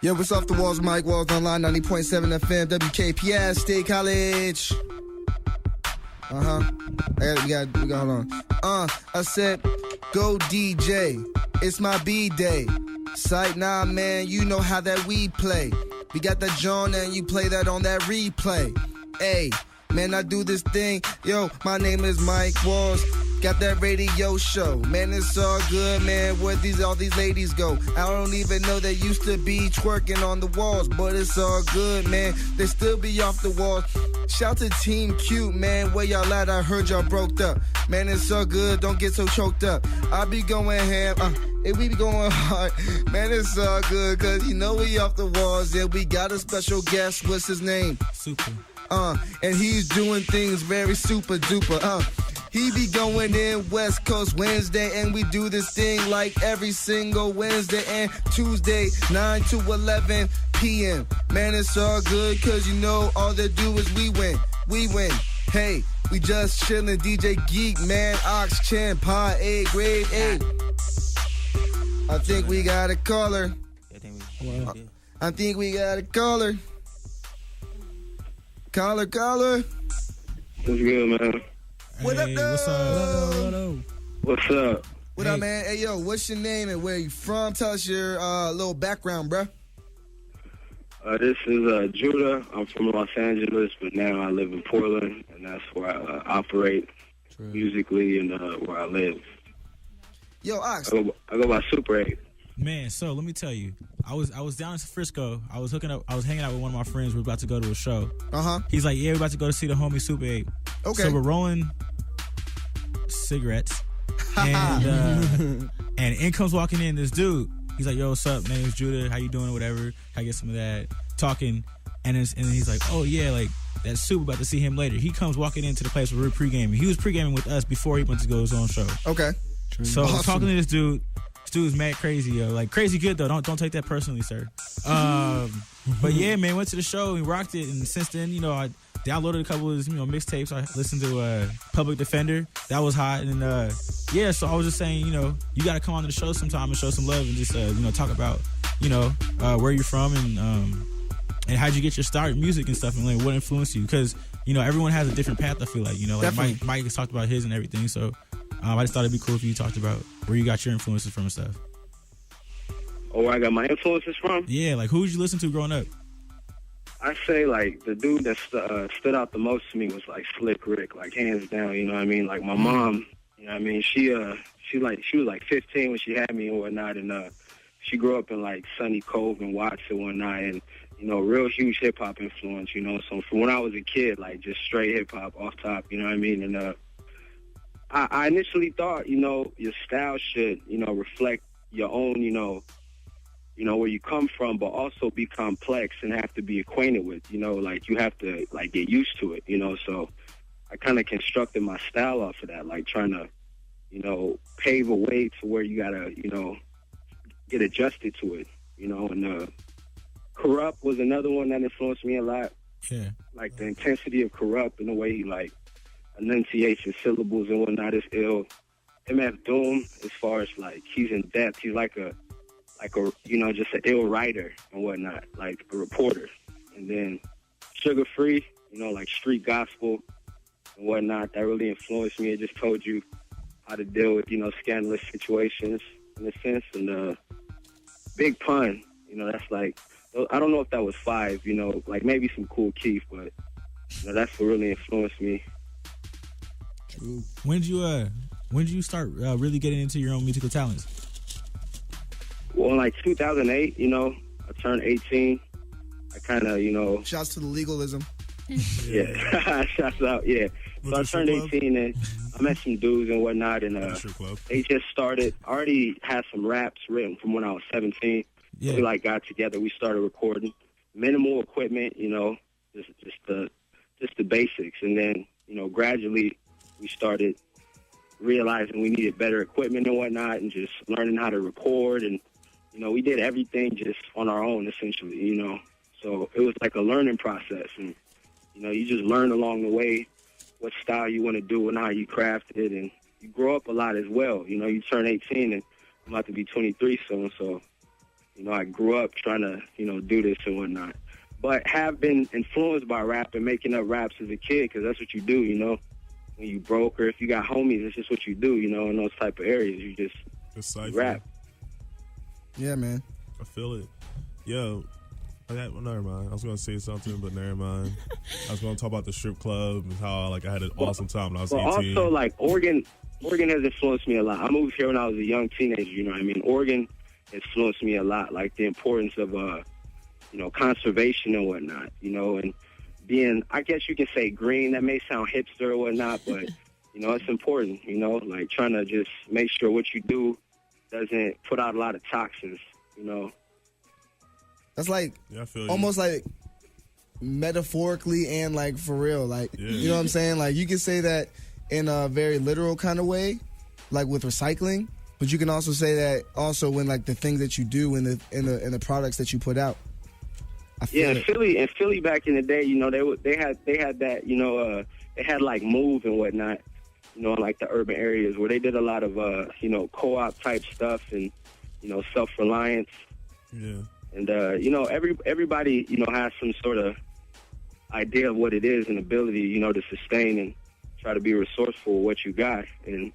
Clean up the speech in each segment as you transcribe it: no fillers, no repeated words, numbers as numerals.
Yo, what's off the walls? Mike Walls online, 90.7 FM, WKPS, State College. We got hold on. I said, go DJ. It's my B-day. Sight, nah, man, you know how that we play. We got that John and you play that on that replay. Hey, man, I do this thing. Yo, my name is Mike Walls. Got that radio show. Man, it's all good, man. Where all these ladies go? I don't even know they used to be twerking on the walls, but it's all good, man. They still be off the walls. Shout to Team Cute, man. Where y'all at? I heard y'all broke up. Man, it's all good. Don't get so choked up. I be going ham. We be going hard. Man, it's all good, cause you know we off the walls. Yeah, we got a special guest. What's his name? Super. And he's doing things very super duper. He be going in West Coast Wednesday, and we do this thing like every single Wednesday and Tuesday, 9 to 11 p.m. Man, it's all good, cause you know all they do is we win. We win. Hey, we just chillin', DJ Geek, man, Ox, Chan, Pa, A, Grade A. I think we got a caller. I think we got a caller. Caller. What's good, man? What up, though? What's up? What up, man? Hey, yo, what's your name and where you from? Tell us your little background, bruh. This is Judah. I'm from Los Angeles, but now I live in Portland, and that's where I operate musically and where I live. Yo, Ox. I go by Soopah Eype. Man, so let me tell you, I was down in Frisco. I was hanging out with one of my friends. We're about to go to a show. He's like, yeah, we're about to go to see the homie Soopah Eype. Okay. So we're rolling cigarettes, and in comes walking in this dude. He's like, yo, what's up? Name's Judah. How you doing? Whatever. I get some of that. Talking, and he's like, oh yeah, like that's Super. About to see him later. He comes walking into the place where we're pre-gaming. He was pre-gaming with us before he went to go to his own show. Okay. So awesome. Talking to this dude. This dude's mad crazy, yo. Like crazy good though. Don't take that personally, sir. But yeah, man, went to the show and rocked it. And since then, you know, I downloaded a couple of his, mixtapes. I listened to Public Defender. That was hot. And yeah, so I was just saying, you know, you got to come on to the show sometime and show some love and just talk about, where you're from and how'd you get your start in music and stuff and like what influenced you? Because everyone has a different path. I feel like like Mike has talked about his and everything. So I just thought it'd be cool if you talked about where you got your influences from and stuff. Oh, where I got my influences from? Yeah, like who did you listen to growing up? I say like the dude that stood out the most to me was like Slick Rick, like hands down. You know what I mean? Like my mom, you know what I mean? She was like 15 when she had me and whatnot, and she grew up in like Sunny Cove and Watts and whatnot, and real huge hip hop influence. So from when I was a kid, like just straight hip hop off top. You know what I mean? And I initially thought, your style should, reflect your own, where you come from, but also be complex and have to be acquainted with, like you have to like get used to it, so I kind of constructed my style off of that, like trying to, pave a way to where you gotta, get adjusted to it, and Corrupt was another one that influenced me a lot. Yeah. Like the intensity of Corrupt and the way he like enunciates his syllables and whatnot is ill. MF Doom, as far as like he's in depth, he's like a just an ill writer and whatnot, like a reporter. And then Sugar Free, like street gospel and whatnot, that really influenced me. It just told you how to deal with, scandalous situations in a sense. And Big Pun, that's like, I don't know if that was 5, like maybe some Cool Keith, but that's what really influenced me. True. When did you start really getting into your own musical talents? Well, like 2008, I turned 18. I kind of, Shouts to the legalism. Yeah, shouts out, yeah. So I turned 18 and I met some dudes and whatnot, and they just started. I already had some raps written from when I was 17. Yeah. We like got together. We started recording. Minimal equipment, just the basics, and then gradually we started realizing we needed better equipment and whatnot, and just learning how to record, and we did everything just on our own essentially. So it was like a learning process, and you just learn along the way, what style you want to do and how you craft it, and you grow up a lot as well. You know, you turn 18, and I'm about to be 23 soon, so, you know, I grew up trying to, you know, do this and whatnot. But have been influenced by rap and making up raps as a kid, because that's what you do, you know. When you broke or if you got homies, it's just what you do, you know, in those type of areas. You just rap. Yeah, man. I feel it. Yo, well, never mind. I was going to say something, but never mind. I was going to talk about the strip club and how, like, I had an awesome time when I was 18. Also, like, Oregon has influenced me a lot. I moved here when I was a young teenager, you know what I mean? Oregon influenced me a lot, like the importance of, you know, conservation and whatnot, you know, and being, I guess you can say green. That may sound hipster or whatnot, but, you know, it's important, you know, like trying to just make sure what you do doesn't put out a lot of toxins, you know. That's like almost like metaphorically and like for real. Like, you know what I'm saying? Like, you can say that in a very literal kind of way, like with recycling, but you can also say that also when like the things that you do in the products that you put out. In Philly back in the day, you know, they had that, you know, they had like Move and whatnot, you know, in like the urban areas where they did a lot of, you know, co-op type stuff and, you know, SelfReliance. Yeah. And, you know, everybody, you know, has some sort of idea of what it is and ability, you know, to sustain and try to be resourceful with what you got. And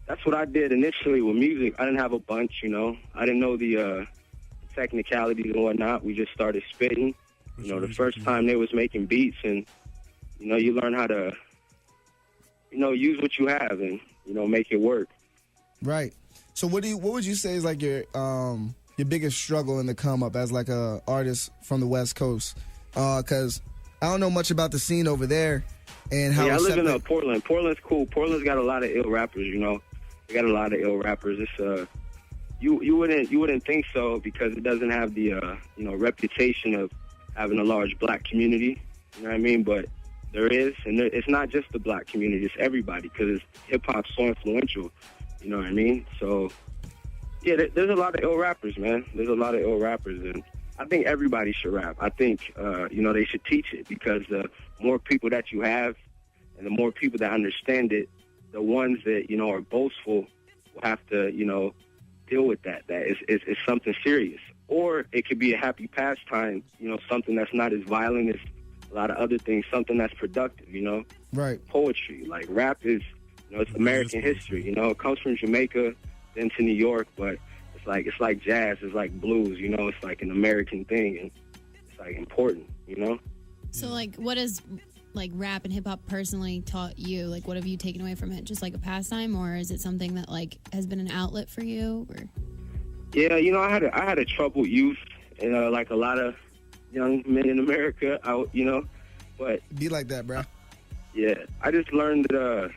that's what I did initially with music. I didn't have a bunch, you know. I didn't know the technicalities and whatnot. We just started spitting. You know, the first time they was making beats, and, you know, you learn how to, you know, use what you have and, you know, make it work. Right. So what would you say is like your biggest struggle in the come up as like a artist from the West Coast? Because I don't know much about the scene over there and how. Yeah, I live in Portland. Portland's cool. Portland's got a lot of ill rappers. You know, they got a lot of ill rappers. It's you wouldn't think so because it doesn't have the you know, reputation of having a large black community. You know what I mean? But there is, and it's not just the black community. It's everybody because hip hop's so influential. You know what I mean? So. Yeah, there's a lot of ill rappers, man. There's a lot of ill rappers, and I think everybody should rap. I think, you know, they should teach it because the more people that you have and the more people that understand it, the ones that, you know, are boastful will have to, you know, deal with that. That is something serious. Or it could be a happy pastime, you know, something that's not as violent as a lot of other things, something that's productive, you know? Right. Poetry. Like, rap is, you know, it's American history, you know? It comes from Jamaica, then to New York, but it's like jazz, it's like blues, you know, it's like an American thing, and it's like important, you know. So like, what has like rap and hip hop personally taught you? Like, what have you taken away from it? Just like a pastime, or is it something that like has been an outlet for you? Or yeah, you know, I had a troubled youth, and like a lot of young men in America, you know, but be like that, bro. Yeah, I just learned that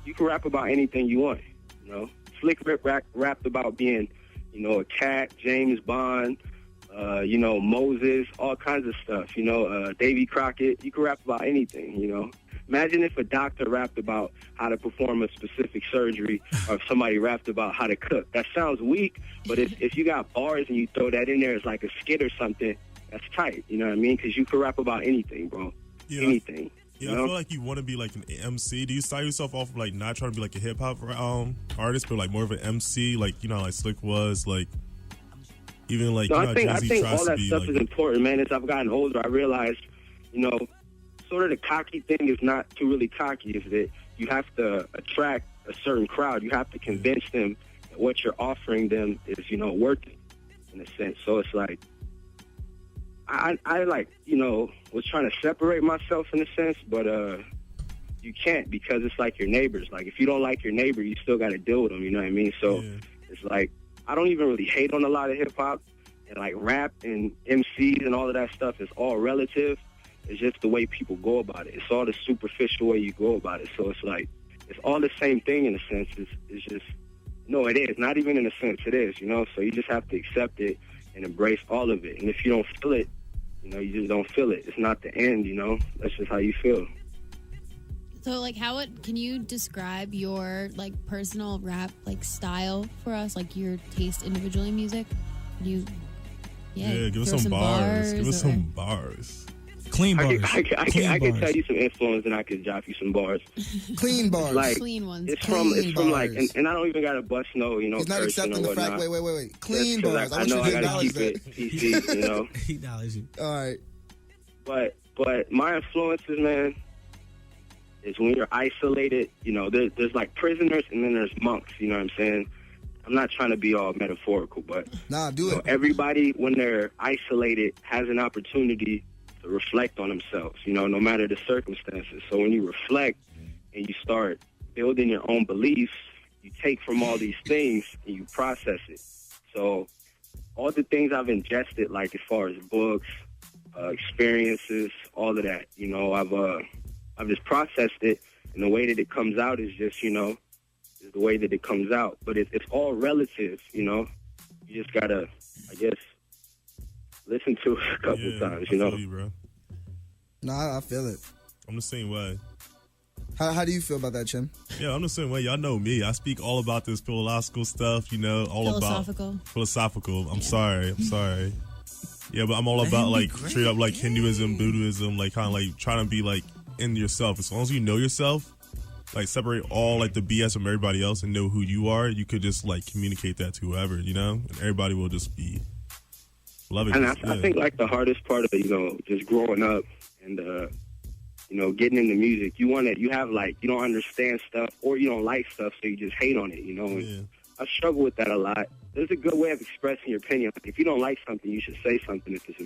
you can rap about anything you want, you know. Slick Rick rapped about being, you know, a cat, James Bond, you know, Moses, all kinds of stuff, you know, Davy Crockett. You can rap about anything, you know. Imagine if a doctor rapped about how to perform a specific surgery, or if somebody rapped about how to cook. That sounds weak, but if you got bars and you throw that in there as like a skit or something, that's tight, you know what I mean? Because you can rap about anything, bro. Yeah. Anything. Yeah, you know? I feel like you want to be like an MC. Do you start yourself off like not trying to be like a hip hop artist, but like more of an MC, like, you know, like Slick was, like even like. No, you know, I think all that stuff like, is important, man. As I've gotten older, I realized, you know, sort of the cocky thing is not to really cocky. Is that you have to attract a certain crowd. You have to convince them that what you're offering them is, you know, worth it in a sense. So it's like. I like, you know, was trying to separate myself in a sense, but you can't because it's like your neighbors. Like, if you don't like your neighbor, you still got to deal with them, you know what I mean? So it's like, I don't even really hate on a lot of hip-hop, and like rap and MCs and all of that stuff is all relative. It's just the way people go about it. It's all the superficial way you go about it. So it's like, it's all the same thing in a sense. It's just, no, it is. Not even in a sense, it is, you know? So you just have to accept it and embrace all of it. And if you don't feel it, you know, you just don't feel it. It's not the end, you know? That's just how you feel. So, like, can you describe your, like, personal rap, like, style for us? Like, your taste individually in music? Yeah, give us some bars. Give us some bars. Clean bars. I Clean can bars. tell you some influence and I can drop you some bars. Clean bars. Like Clean ones. it's Clean from like, bars. and I don't even gotta bust no, you know, He's not cursing accepting or the fact. whatnot. Wait. Clean Just 'cause bars. I I want know you I to gotta acknowledge keep that. it PC, you know. He acknowledged you. All right. But my influences, man, is when you're isolated. You know, there's like prisoners and then there's monks. You know what I'm saying? I'm not trying to be all metaphorical, but Nah, do you know, it. everybody, when they're isolated, has an opportunity to reflect on themselves, you know, no matter the circumstances. So when you reflect and you start building your own beliefs, you take from all these things and you process it. So all the things I've ingested, like as far as books, experiences, all of that, you know, I've just processed it, and the way that it comes out is just, you know, is the way that it comes out. But it's all relative, you know. You just gotta, I guess, listen to it a couple times, you I know. feel you, bro. Nah, I feel it. I'm the same way. How do you feel about that, Chim? Yeah, I'm the same way. Y'all know me. I speak all about this philosophical stuff, you know, all Philosophical. about philosophical. I'm sorry. Yeah, but I'm all about like straight up like Hinduism, Buddhism, like kind of like trying to be like in yourself. As long as you know yourself, like separate all like the BS from everybody else and know who you are, you could just like communicate that to whoever, you know, and everybody will just be loving And it. I think like the hardest part of it, you know, just growing up and you know, getting into music, you have like, you don't understand stuff or you don't like stuff, so you just hate on it, you know. And I struggle with that a lot. There's a good way of expressing your opinion. Like, if you don't like something, you should say something if it's